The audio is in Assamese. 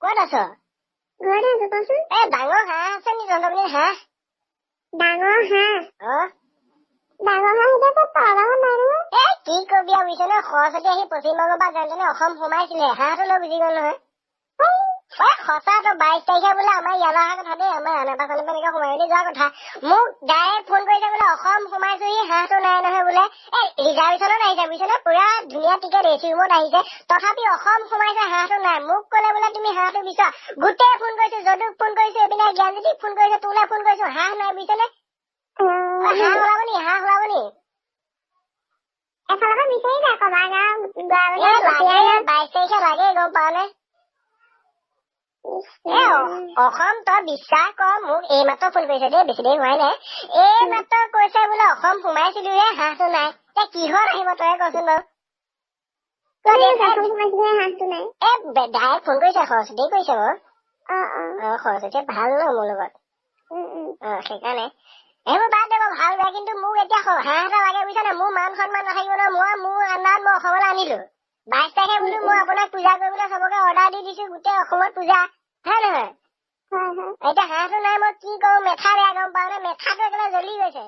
ক'ত আছ? ঘৰতে আছো কচোন। ডাঙৰ হাঁহ আছে নি তহঁতৰ পিনে হাঁহ? ডাঙৰ হাঁহ? ডাঙৰ হাঁহ এতিয়া তলত নাই নহয়। কি কবি আৰু বুজিছ নে, সৰস্বতী আহি পশ্চিমবংগৰ পৰা যেনে অসম সোমাইছিলে, হাঁহটো লৈ বুজি গ'ল নহয়। সঁচা তই 22 তাৰিখে বোলে আমাৰ ইয়ালৈ অহা কথা দেই, আমাৰ আনাপা এনেকে সোমাই মেলি যোৱা কথা। মোক ডাইৰেক্ট ফোন কৰিছে বোলে অসম সোমাইছোহি, হাঁহটো নাই নহয় বোলে। ৰিজাৰ্ভেশ্যনত আহিছে বুজিছ নে, পুৰা ধুনীয়া টিকেট এচি ৰুমত আহিছে, তথাপি অসম সোমাইছে হাঁহটো নাই। মোক ক'লে বোলে তুমি হাঁহটো বিচৰা। গোটেই ফোন কৰিছো, যদুক ফোন কৰিছো, এইপিনে জ্ঞানজ্যোতিক ফোন কৰিছো, তোলে ফোন কৰিছো, হাঁহ নাই বুজিছ নে। হাঁহ ওলাব নি, হাঁহ ওলাব নি? এফালৰ পৰা বিচাৰি যা কবা লাগে 22 তাৰিখে লাগে, গম পাৱ নে? অসম তই বিশ্বাস কৰ, মোক এইমাত্ৰ ফোন কৰিছে দেই, বেছি দেৰি হোৱাই নাই। এইমাত্ৰ কৈছে বোলে অসম সোমাইছিলো হে, হাঁহটো নাই। কিহত আহিব তই কচোন বাৰু? ডাইৰেক্ট ফোন কৰিছে, সৰস্বতী কৰিছে বাৰু। সৰস্বতীয়ে ভাল ন মোৰ লগত। সেইকাৰণে এইবোৰ বাদ দে, ভাল বেয়া, কিন্তু মোক এতিয়া হাঁহ এটা লাগে বুজিছা নে। মোৰ মান সন্মান নাথাকিব নহয়। মোৰ আন্দাৰত মই অসমলৈ আনিলো 22 তাৰিখে বোলো মই আপোনাক পূজা কৰিবলৈ চবকে অৰ্ডাৰ দি দিছো, গোটেই অসমত পূজা, হয় নহয়? এতিয়া হাঁহটো নাই, মই কি কৰো, মেথা বেয়া, গম পাওঁ নে, মেথাটো একেবাৰে জ্বলি গৈছে।